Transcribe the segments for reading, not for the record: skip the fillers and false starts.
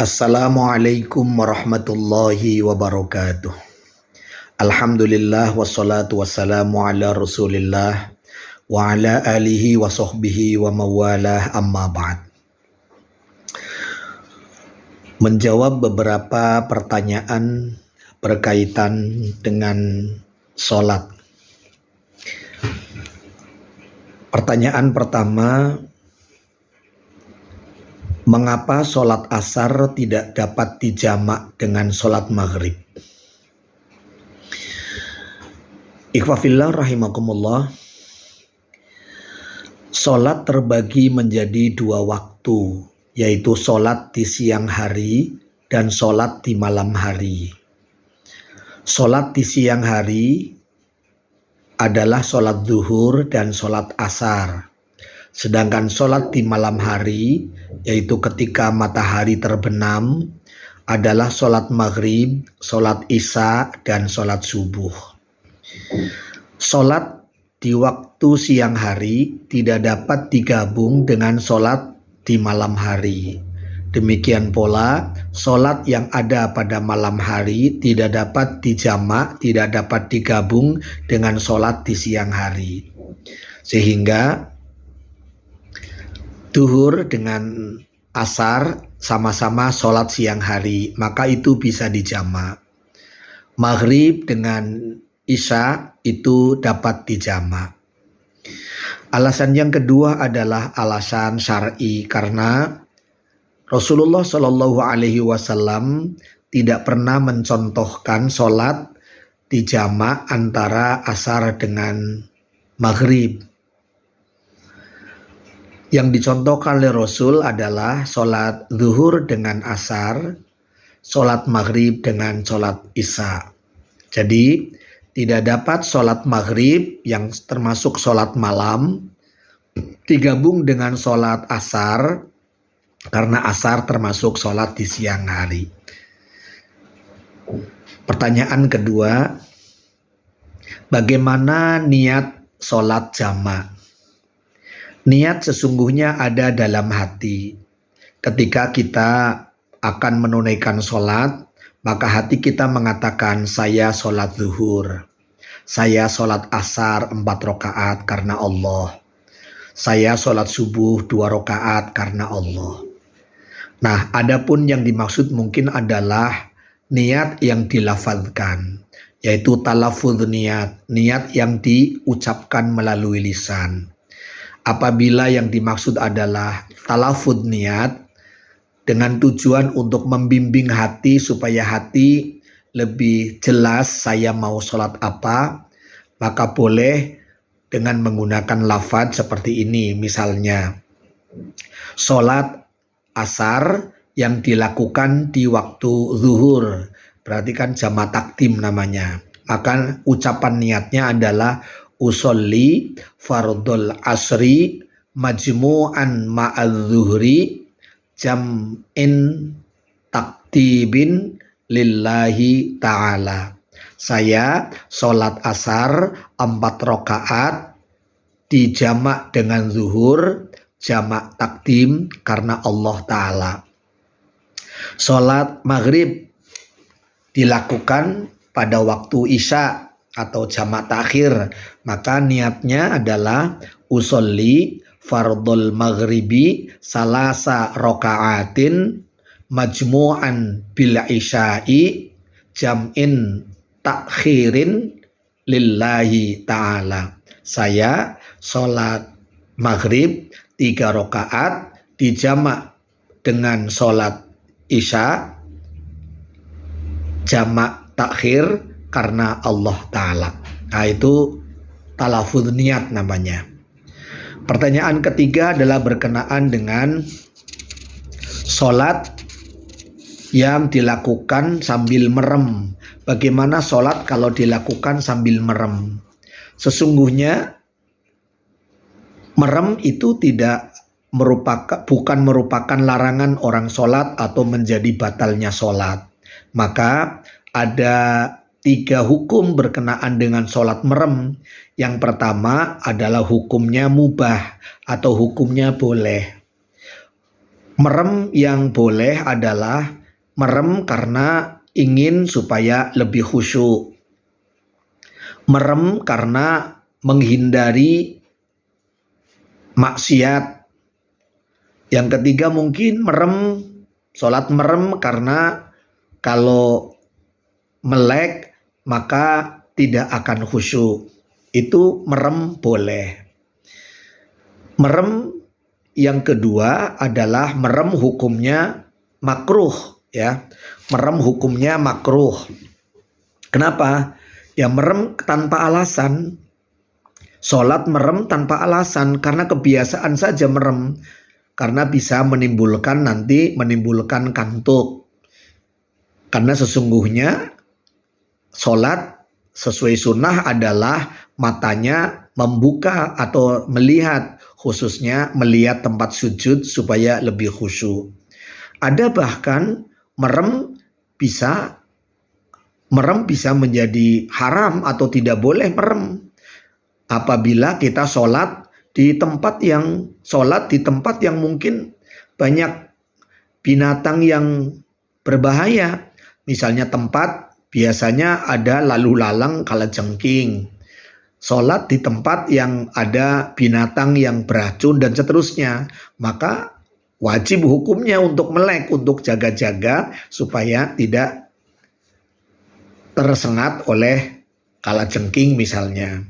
Assalamualaikum warahmatullahi wabarakatuh. Alhamdulillah wassalatu wassalamu ala rasulillah wa ala alihi wa sahbihi wa mawalah amma ba'd. Menjawab beberapa pertanyaan berkaitan dengan sholat. Pertanyaan pertama, mengapa sholat asar tidak dapat dijamak dengan sholat maghrib? Ikhwafillah rahimakumullah. Sholat terbagi menjadi dua waktu, yaitu sholat di siang hari dan sholat di malam hari. Sholat di siang hari adalah sholat zuhur dan sholat asar. Sedangkan sholat di malam hari, yaitu ketika matahari terbenam, adalah sholat maghrib, sholat isya, dan sholat subuh. Sholat di waktu siang hari tidak dapat digabung dengan sholat di malam hari. Demikian pula, sholat yang ada pada malam hari tidak dapat dijamak, tidak dapat digabung dengan sholat di siang hari. Sehingga Duhur dengan asar sama-sama sholat siang hari, maka itu bisa dijamak. Maghrib dengan isya itu dapat dijamak. Alasan yang kedua adalah alasan syar'i, karena Rasulullah Shallallahu Alaihi Wasallam tidak pernah mencontohkan sholat dijamak antara asar dengan maghrib. Yang dicontohkan oleh Rasul adalah sholat zuhur dengan asar, sholat maghrib dengan sholat isya. Jadi tidak dapat sholat maghrib yang termasuk sholat malam digabung dengan sholat asar, karena asar termasuk sholat di siang hari. Pertanyaan kedua, bagaimana niat sholat jamak? Niat sesungguhnya ada dalam hati. Ketika kita akan menunaikan sholat, maka hati kita mengatakan, saya sholat zuhur, saya sholat asar 4 rakaat karena Allah, saya sholat subuh 2 rakaat karena Allah. Nah, adapun yang dimaksud mungkin adalah niat yang dilafazkan, yaitu talafuz niat, niat yang diucapkan melalui lisan. Apabila yang dimaksud adalah talafuz niat dengan tujuan untuk membimbing hati supaya hati lebih jelas saya mau sholat apa, maka boleh dengan menggunakan lafaz seperti ini. Misalnya, sholat asar yang dilakukan di waktu zuhur, berarti kan jamak takdim namanya. Maka ucapan niatnya adalah usolli fardul asri majmu'an ma'adz zuhri jam'in taktibin lillahi ta'ala. Saya sholat asar 4 rakaat dijamak dengan zuhur, jamak takdim karena Allah Ta'ala. Sholat maghrib dilakukan pada waktu isya atau jamak takhir, maka niatnya adalah usolli fardul maghribi salasa rokaatin majmu'an bil isya'i jam'in takhirin lillahi ta'ala. Saya sholat maghrib 3 rakaat dijamak dengan sholat isya jamak takhir karena Allah Ta'ala. Nah, itu talafuz niat namanya. Pertanyaan ketiga adalah berkenaan dengan sholat yang dilakukan sambil merem. Bagaimana sholat kalau dilakukan sambil merem? Sesungguhnya merem itu bukan merupakan larangan orang sholat atau menjadi batalnya sholat. Maka ada 3 hukum berkenaan dengan sholat merem. Yang pertama adalah hukumnya mubah atau hukumnya boleh. Merem yang boleh adalah merem karena ingin supaya lebih khusyuk. Merem karena menghindari maksiat. Yang ketiga mungkin merem, sholat merem karena kalau melek maka tidak akan khusyuk. Itu merem boleh. Merem yang kedua adalah merem hukumnya makruh ya. Merem hukumnya makruh. Kenapa? Ya merem tanpa alasan. Sholat merem tanpa alasan karena kebiasaan saja merem. Karena bisa menimbulkan kantuk. Karena sesungguhnya sholat sesuai sunnah adalah matanya membuka atau melihat, khususnya melihat tempat sujud supaya lebih khusyuk. Ada bahkan merem bisa menjadi haram atau tidak boleh merem apabila kita sholat di tempat yang mungkin banyak binatang yang berbahaya. Misalnya tempat biasanya ada lalu lalang kalajengking. Sholat di tempat yang ada binatang yang beracun dan seterusnya. Maka wajib hukumnya untuk melek, untuk jaga-jaga supaya tidak tersengat oleh kalajengking misalnya.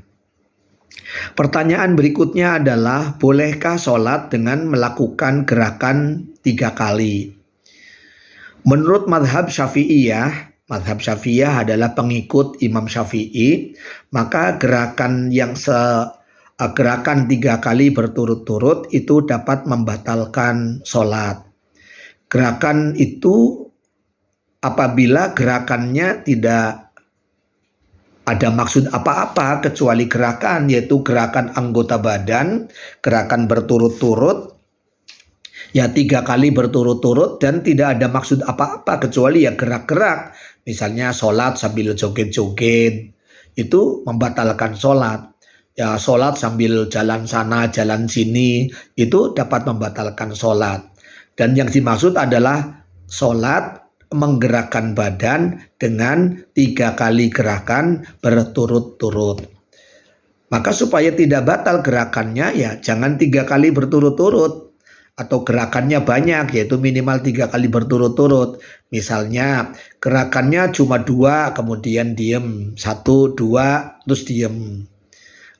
Pertanyaan berikutnya adalah, bolehkah sholat dengan melakukan gerakan 3 kali? Menurut madhab Syafi'iyah adalah pengikut Imam Syafi'i, maka gerakan 3 kali berturut-turut itu dapat membatalkan sholat. Gerakan itu apabila gerakannya tidak ada maksud apa-apa kecuali gerakan, yaitu gerakan anggota badan, gerakan berturut-turut, ya 3 kali berturut-turut dan tidak ada maksud apa-apa kecuali ya gerak-gerak. Misalnya sholat sambil joget-joget, itu membatalkan sholat. Ya sholat sambil jalan sana, jalan sini, itu dapat membatalkan sholat. Dan yang dimaksud adalah sholat menggerakkan badan dengan 3 kali gerakan berturut-turut. Maka supaya tidak batal gerakannya, ya jangan 3 kali berturut-turut. Atau gerakannya banyak, yaitu minimal 3 kali berturut-turut. Misalnya gerakannya cuma 2, kemudian diem, 1, 2, terus diem.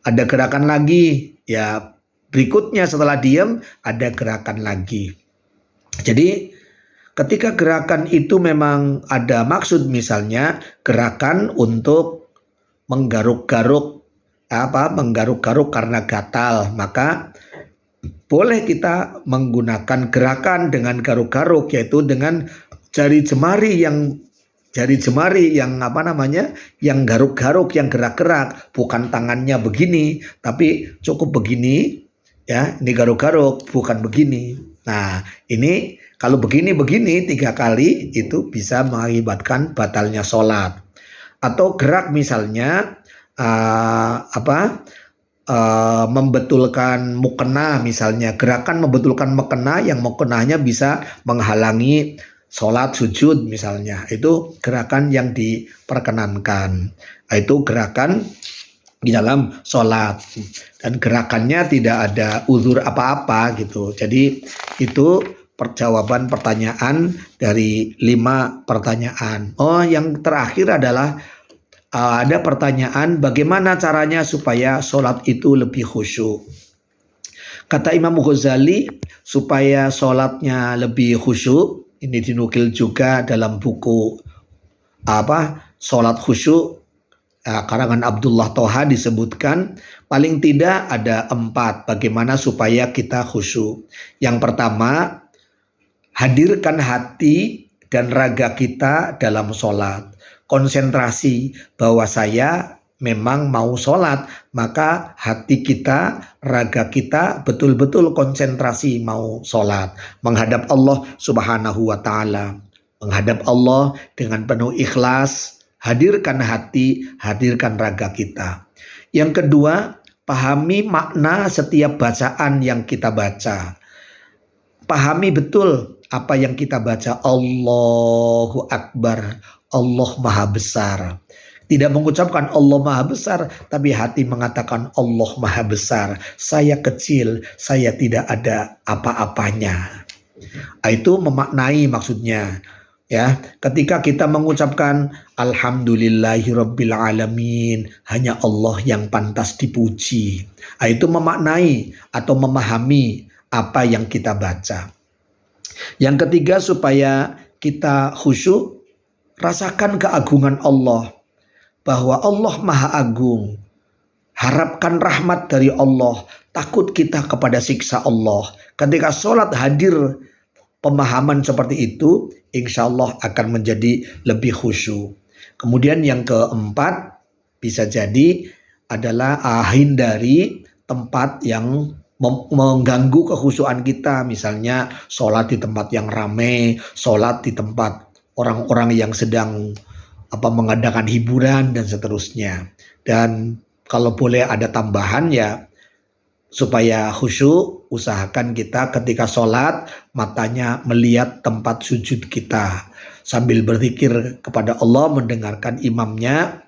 Ada gerakan lagi, ya berikutnya setelah diem ada gerakan lagi. Jadi ketika gerakan itu memang ada maksud, misalnya gerakan untuk menggaruk-garuk karena gatal, maka boleh kita menggunakan gerakan dengan garuk-garuk, yaitu dengan jari jemari yang garuk-garuk, yang gerak-gerak, bukan tangannya begini, tapi cukup begini, ya ini garuk-garuk, bukan begini. Nah ini kalau begini 3 kali itu bisa mengakibatkan batalnya sholat. Atau gerak misalnya membetulkan mukena, misalnya gerakan membetulkan mukena yang mukenanya bisa menghalangi sholat sujud misalnya, itu gerakan yang diperkenankan. Itu gerakan di dalam sholat dan gerakannya tidak ada uzur apa-apa gitu. Jadi itu jawaban pertanyaan dari 5 pertanyaan. Yang terakhir adalah ada pertanyaan, bagaimana caranya supaya sholat itu lebih khusyuk? Kata Imam Ghazali, supaya sholatnya lebih khusyuk, ini dinukil juga dalam buku sholat khusyuk karangan Abdullah Toha, disebutkan paling tidak ada 4 bagaimana supaya kita khusyuk. Yang pertama, hadirkan hati dan raga kita dalam sholat. Konsentrasi bahwa saya memang mau sholat, maka hati kita, raga kita betul-betul konsentrasi mau sholat. Menghadap Allah subhanahu wa ta'ala. Menghadap Allah dengan penuh ikhlas. Hadirkan hati, hadirkan raga kita. Yang kedua, pahami makna setiap bacaan yang kita baca. pahami betul apa yang kita baca. Allahu Akbar, Allah Maha Besar. Tidak mengucapkan Allah Maha Besar, tapi hati mengatakan Allah Maha Besar. Saya kecil, saya tidak ada apa-apanya. Itu memaknai maksudnya. Ya, ketika kita mengucapkan Alhamdulillahirabbil alamin, hanya Allah yang pantas dipuji. Itu memaknai atau memahami apa yang kita baca. Yang ketiga, supaya kita khusyuk, rasakan keagungan Allah, bahwa Allah Maha Agung. Harapkan rahmat dari Allah, takut kita kepada siksa Allah. Ketika sholat hadir pemahaman seperti itu, insya Allah akan menjadi lebih khusyuk. Kemudian yang keempat, bisa jadi adalah hindari tempat yang mengganggu kekhusyuan kita. Misalnya sholat di tempat yang ramai, sholat di tempat orang-orang yang sedang mengadakan hiburan dan seterusnya. Dan kalau boleh ada tambahan ya, supaya khusyuk, usahakan kita ketika sholat matanya melihat tempat sujud kita, sambil berzikir kepada Allah, mendengarkan imamnya,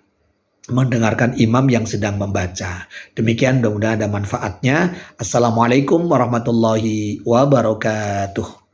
mendengarkan imam yang sedang membaca. Demikian, mudah-mudahan ada manfaatnya. Assalamualaikum warahmatullahi wabarakatuh.